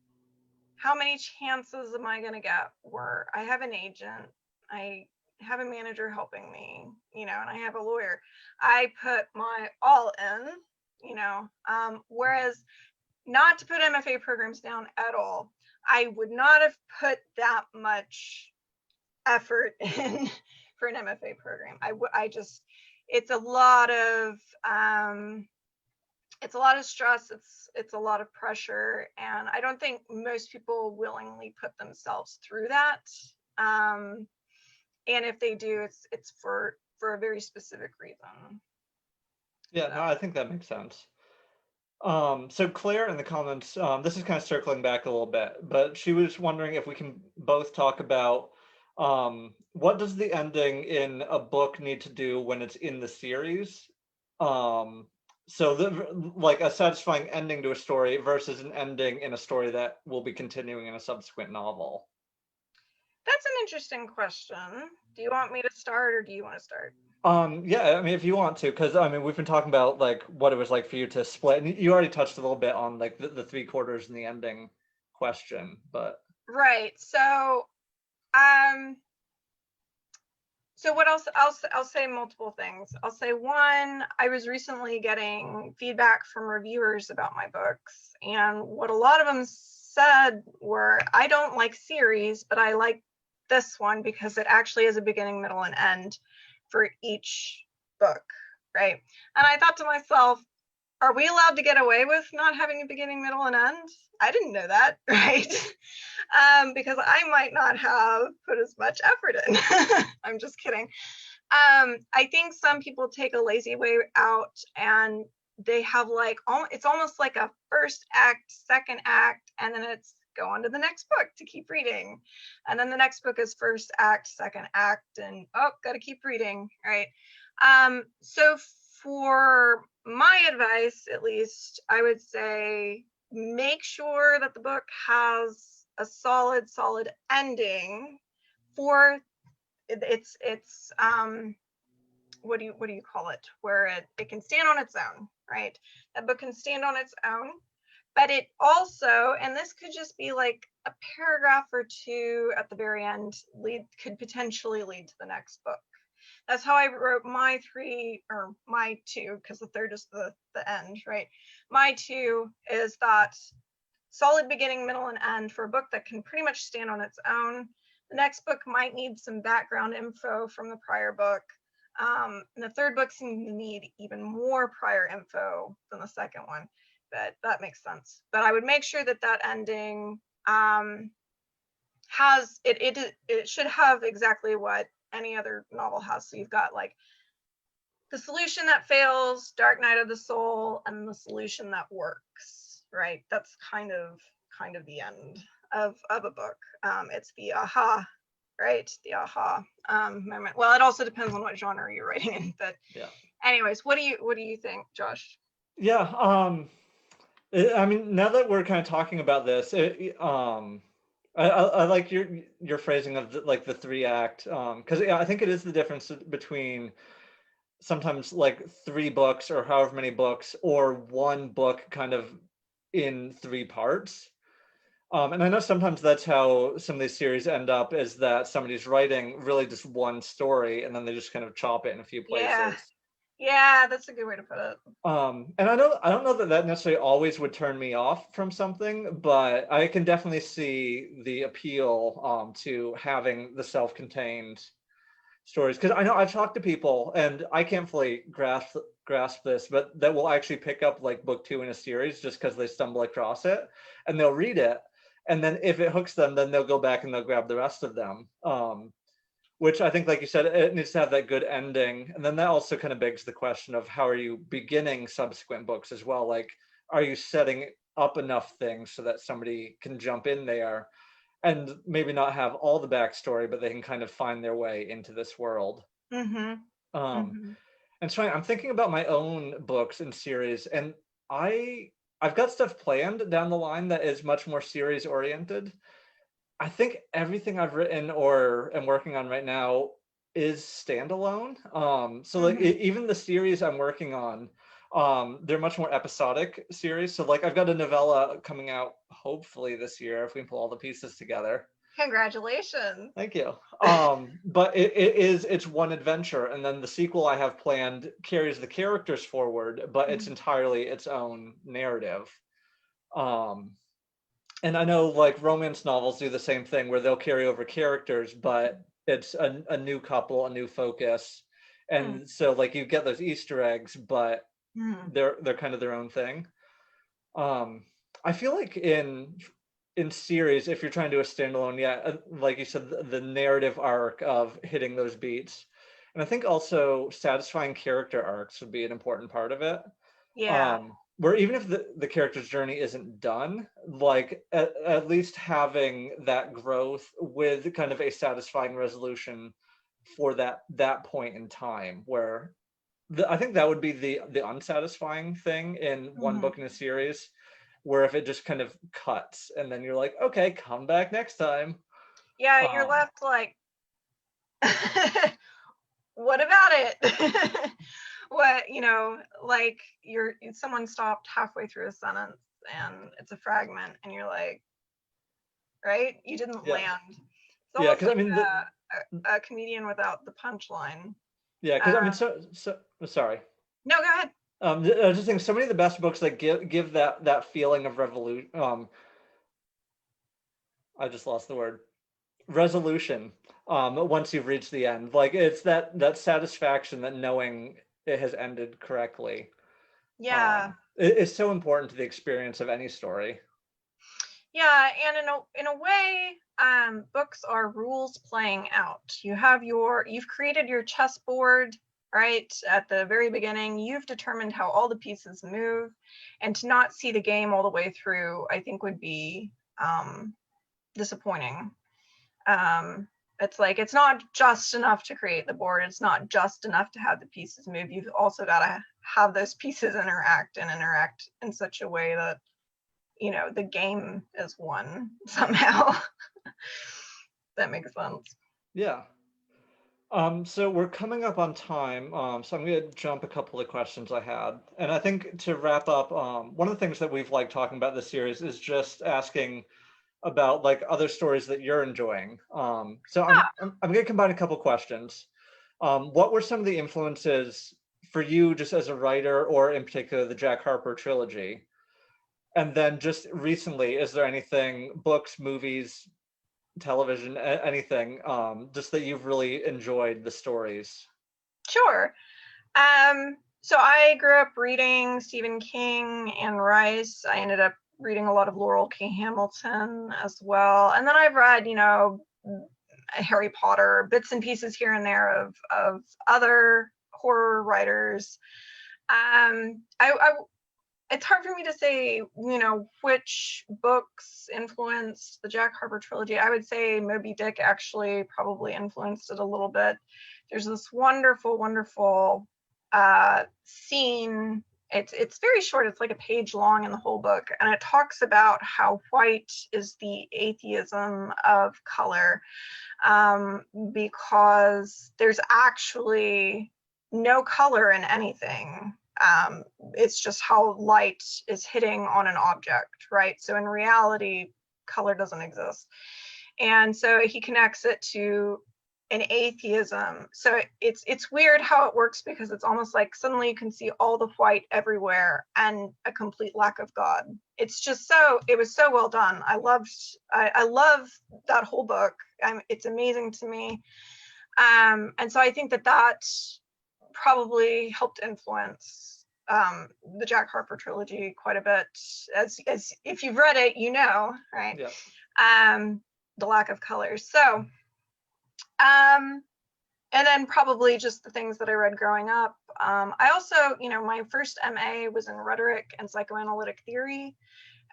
how many chances am I going to get where I have an agent, I have a manager helping me, you know, and I have a lawyer. I put my all in, you know, whereas not to put MFA programs down at all, I would not have put that much effort in for an MFA program. I just, it's a lot of stress, it's a lot of pressure, and I don't think most people willingly put themselves through that. And if they do, it's for a very specific reason. Yeah, no, I think that makes sense. So Claire in the comments, this is kind of circling back a little bit, but she was wondering if we can both talk about what does the ending in a book need to do when it's in the series? So like a satisfying ending to a story versus an ending in a story that will be continuing in a subsequent novel. That's an interesting question. Do you want me to start or do you want to start? Yeah, I mean, if you want to, because I mean, we've been talking about like what it was like for you to split, and you already touched a little bit on like the 3/4 and the ending question, but right. So what else? I'll say multiple things. I'll say one, I was recently getting feedback from reviewers about my books, and what a lot of them said were, I don't like series, but I like this one because it actually has a beginning, middle, and end for each book, right? And I thought to myself, are we allowed to get away with not having a beginning, middle, and end? I didn't know that, right? Because I might not have put as much effort in. I'm just kidding. I think some people take a lazy way out and they have like, it's almost like a first act, second act, and then it's go on to the next book to keep reading. And then the next book is first act, second act, and got to keep reading, right? So for my advice, at least, I would say make sure that the book has a solid ending for it's what do you call it, where it can stand on its own, right? That book can stand on its own, but it also, and this could just be like a paragraph or two at the very end, could potentially lead to the next book. That's how I wrote my two, because the third is the end, right? My two is that solid beginning, middle, and end for a book that can pretty much stand on its own. The next book might need some background info from the prior book. And the third book seems to need even more prior info than the second one, but that makes sense. But I would make sure that ending has, it should have exactly what any other novel has. So you've got like the solution that fails, Dark Night of the Soul, and the solution that works, right? That's kind of the end of a book. It's the aha, right? The aha moment. Well, it also depends on what genre you're writing in, but yeah. Anyways, what do you think, Josh? Yeah, I mean, now that we're kind of talking about this, I like your phrasing of like the 3-act, because yeah, I think it is the difference between sometimes like 3 books or however many books, or one book kind of in 3 parts. And I know sometimes that's how some of these series end up, is that somebody's writing really just one story and then they just kind of chop it in a few Yeah. places. Yeah, that's a good way to put it. And I don't know that that necessarily always would turn me off from something, but I can definitely see the appeal to having the self-contained stories, because I know I've talked to people and I can't fully grasp this, but that will actually pick up like book 2 in a series just because they stumble across it, and they'll read it, and then if it hooks them, then they'll go back and they'll grab the rest of them. Which I think, like you said, it needs to have that good ending. And then that also kind of begs the question of how are you beginning subsequent books as well? Like, are you setting up enough things so that somebody can jump in there and maybe not have all the backstory, but they can kind of find their way into this world? Mm-hmm. Um, Mm-hmm. and so I'm thinking about my own books and series, and I've got stuff planned down the line that is much more series oriented. I think everything I've written or am working on right now is standalone. So like Mm-hmm. even the series I'm working on, they're much more episodic series. So like I've got a novella coming out hopefully this year if we can pull all the pieces together. Congratulations. Thank you. But it's one adventure, and then the sequel I have planned carries the characters forward, but it's Mhm. entirely its own narrative. Um, and I know like romance novels do the same thing where they'll carry over characters, but it's a new couple, a new focus. Hmm. And so like you get those Easter eggs, but Hmm. they're kind of their own thing. Um, I feel like in series, if you're trying to do a standalone, yeah, like you said, the narrative arc of hitting those beats. And I think also satisfying character arcs would be an important part of it, Yeah. where even if the character's journey isn't done, like at least having that growth with kind of a satisfying resolution for that point in time, where I think that would be the unsatisfying thing in one Hmm. book in a series, where if it just kind of cuts and then you're like, okay, come back next time. Yeah, you're um left like, what about it? What, like someone stopped halfway through a sentence and it's a fragment and you're like, right? You didn't yeah, land. It's yeah, almost because I like mean a comedian without the punchline. yeah, because I mean, Uh, so sorry. no, go ahead. I was just think so many of the best books that give that feeling of revolution. I just lost the word, resolution. Once you've reached the end, like it's that satisfaction that knowing it has ended correctly. Yeah. It's so important to the experience of any story. Yeah, and in a way, books are rules playing out. You've created your chessboard, right? At the very beginning, you've determined how all the pieces move, and to not see the game all the way through, I think would be disappointing. It's like it's not just enough to create the board. It's not just enough to have the pieces move. You've also got to have those pieces interact in such a way that the game is won somehow. That makes sense. Yeah. So we're coming up on time. So I'm going to jump a couple of questions I had. And I think to wrap up, one of the things that we've liked talking about this series is just asking about like other stories that you're enjoying. So I'm going to combine a couple questions. What were some of the influences for you just as a writer, or in particular the Jack Harper trilogy? And then just recently, is there anything, books, movies, television, anything, just that you've really enjoyed the stories? Sure. So I grew up reading Stephen King and Rice. I ended up reading a lot of Laurel K. Hamilton as well. And then I've read, Harry Potter, bits and pieces here and there of other horror writers. It's hard for me to say, which books influenced the Jack Harper trilogy. I would say Moby Dick actually probably influenced it a little bit. There's this wonderful, wonderful scene It's very short. It's like a page long in the whole book, and it talks about how white is the atheism of color, because there's actually no color in anything. It's just how light is hitting on an object, right? So in reality, color doesn't exist. And so he connects it to an atheism. So it's weird how it works, because it's almost like suddenly you can see all the white everywhere and a complete lack of God. It's just it was so well done. I love that whole book. It's amazing to me. And so I think that probably helped influence the Jack Harper trilogy quite a bit. As if you've read it, you know, right? Yeah. The lack of colors. So and then probably just the things that I read growing up. I also, my first MA was in rhetoric and psychoanalytic theory.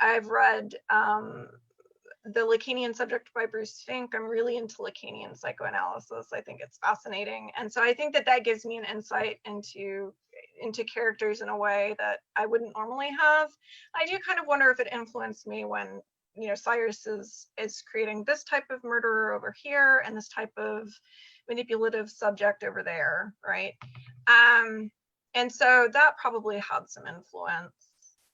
I've read The Lacanian Subject by Bruce Fink. I'm really into Lacanian psychoanalysis. I think it's fascinating. And so I think that gives me an insight into characters in a way that I wouldn't normally have. I do kind of wonder if it influenced me when Cyrus is creating this type of murderer over here and this type of manipulative subject over there, right? And so that probably had some influence.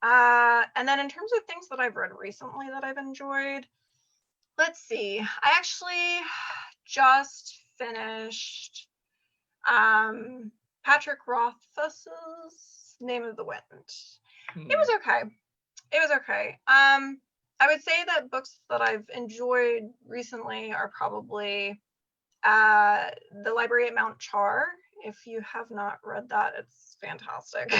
And then in terms of things that I've read recently that I've enjoyed, let's see. I actually just finished Patrick Rothfuss's Name of the Wind. It was okay. I would say that books that I've enjoyed recently are probably The Library at Mount Char. If you have not read that, it's fantastic.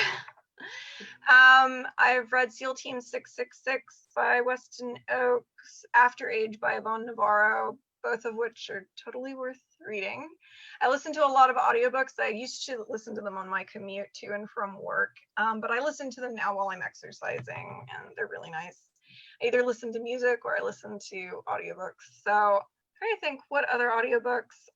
I've read SEAL Team 666 by Weston Oakes, After Age by Yvonne Navarro, both of which are totally worth reading. I listen to a lot of audiobooks. I used to listen to them on my commute to and from work, but I listen to them now while I'm exercising, and they're really nice. I either listen to music or I listen to audiobooks. So I'm trying to think what other audiobooks.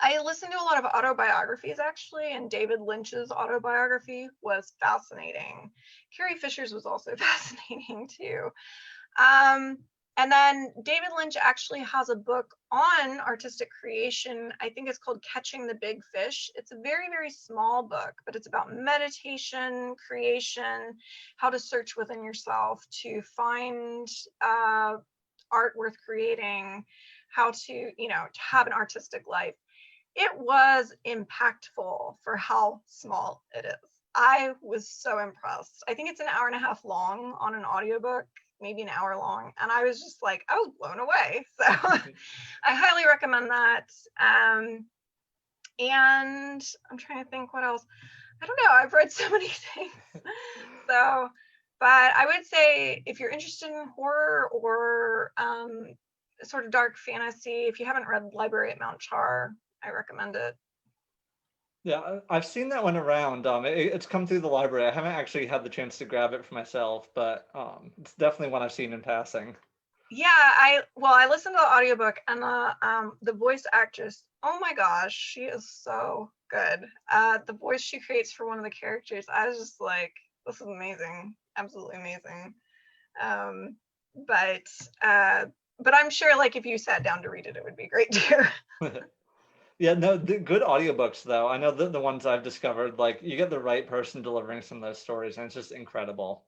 I listened to a lot of autobiographies, actually, and David Lynch's autobiography was fascinating. Carrie Fisher's was also fascinating too. And then David Lynch actually has a book on artistic creation. I think it's called Catching the Big Fish. It's a very, very small book, but it's about meditation, creation, how to search within yourself to find art worth creating, how to, to have an artistic life. It was impactful for how small it is. I was so impressed. I think it's an hour and a half long on an audiobook, maybe an hour long. And I was just like, I was blown away. So I highly recommend that. And I'm trying to think what else. I don't know. I've read so many things. So, but I would say if you're interested in horror or sort of dark fantasy, if you haven't read Library at Mount Char, I recommend it. Yeah, I've seen that one around. It's come through the library. I haven't actually had the chance to grab it for myself, but it's definitely one I've seen in passing. Yeah, I listened to the audiobook, and the voice actress, oh my gosh, she is so good. The voice she creates for one of the characters, I was just like, this is amazing, absolutely amazing. But I'm sure, like, if you sat down to read it, it would be great too. Yeah, no, the good audiobooks though. I know the ones I've discovered, like you get the right person delivering some of those stories, and it's just incredible.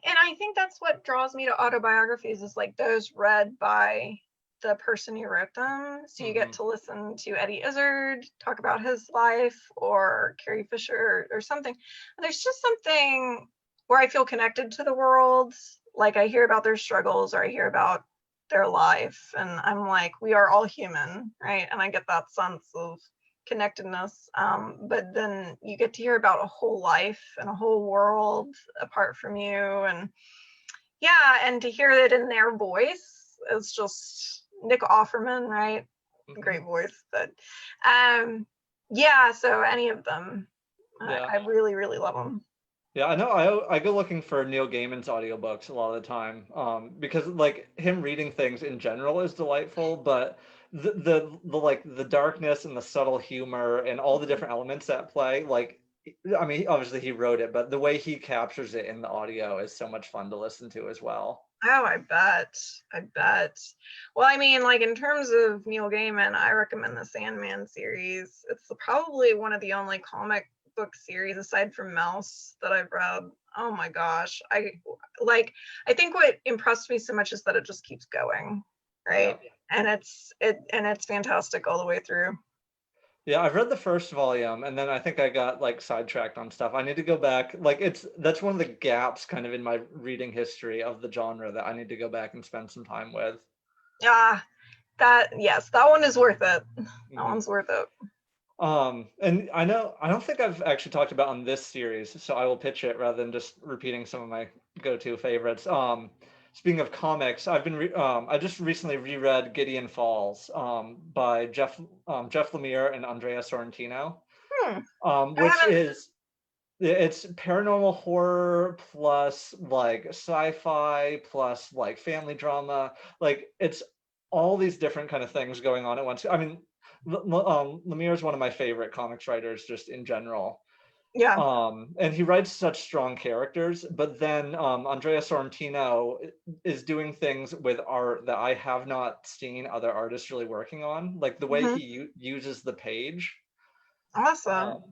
I think that's what draws me to autobiographies, is like those read by the person who wrote them. So you get to listen to Eddie Izzard talk about his life, or Carrie Fisher or something. And there's just something where I feel connected to the world. Like I hear about their struggles, or I hear about their life, and I'm like, we are all human, right? And I get that sense of connectedness, but then you get to hear about a whole life and a whole world apart from you, and yeah, and to hear it in their voice is just Nick Offerman, right? Great voice. But yeah, so any of them, Yeah. I really, really love them. Yeah, I know. I go looking for Neil Gaiman's audiobooks a lot of the time, because like him reading things in general is delightful, but the like the darkness and the subtle humor and all the different elements that play, like I mean, obviously he wrote it, but the way he captures it in the audio is so much fun to listen to as well. Oh, I bet. I bet. Well, I mean, like in terms of Neil Gaiman, I recommend the Sandman series. It's probably one of the only comic book series aside from Mouse that I've read. Oh my gosh. I think what impressed me so much is that it just keeps going, right? Yeah. And it's fantastic all the way through. Yeah, I've read the first volume and then I think I got like sidetracked on stuff. I need to go back. Like that's one of the gaps kind of in my reading history of the genre that I need to go back and spend some time with. Yeah, that one is worth it. That Mhm. one's worth it. And I don't think I've actually talked about on this series, so I will pitch it rather than just repeating some of my go-to favorites. Speaking of comics, I just recently reread Gideon Falls by Jeff Lemire and Andrea Sorrentino, Hmm. I which haven't. is it's paranormal horror plus like sci-fi plus like family drama. Like it's all these different kind of things going on at once. I mean, Lemire is one of my favorite comics writers just in general. Yeah. And he writes such strong characters, but then Andrea Sorrentino is doing things with art that I have not seen other artists really working on, like the way Hmm. he uses the page. Awesome.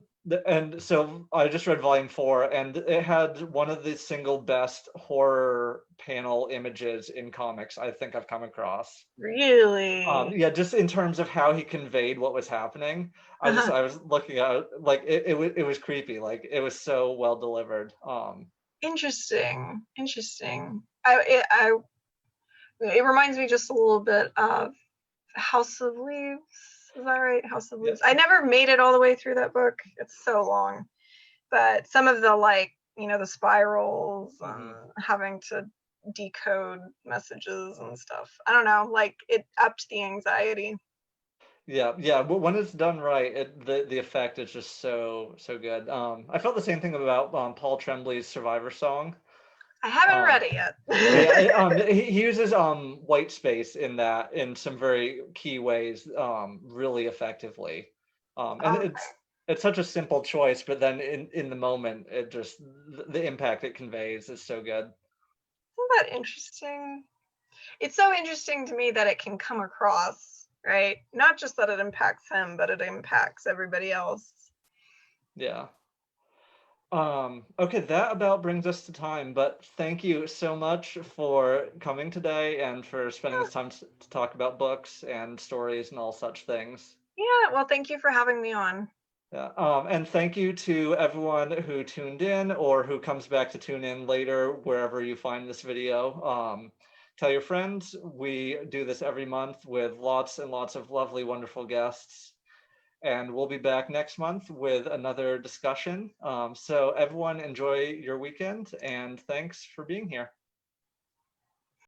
And so I just read volume 4, and it had one of the single best horror panel images in comics I think I've come across. Really? Yeah, just in terms of how he conveyed what was happening. Uh-huh. I was looking at like it was creepy. Like it was so well delivered. Interesting. Interesting. It reminds me just a little bit of House of Leaves. Is that right? House of Yeah, Leaves. I never made it all the way through that book. It's so long. But some of the the spirals mhm. and having to decode messages and stuff. I don't know, like it upped the anxiety. Yeah. But when it's done right, the effect is just so good. I felt the same thing about Paul Tremblay's Survivor Song. I haven't Um, read it yet. Yeah, he uses white space in that in some very key ways, really effectively. And Oh, it's such a simple choice, but then in the moment, it just the impact it conveys is so good. isn't that interesting? It's so interesting to me that it can come across, right? Not just that it impacts him, but it impacts everybody else. Yeah. Okay, that about brings us to time, but thank you so much for coming today and for spending this time to talk about books and stories and all such things. Yeah, well, thank you for having me on. Yeah, and thank you to everyone who tuned in or who comes back to tune in later, wherever you find this video. Tell your friends. We do this every month with lots and lots of lovely, wonderful guests. And we'll be back next month with another discussion. So everyone enjoy your weekend and thanks for being here.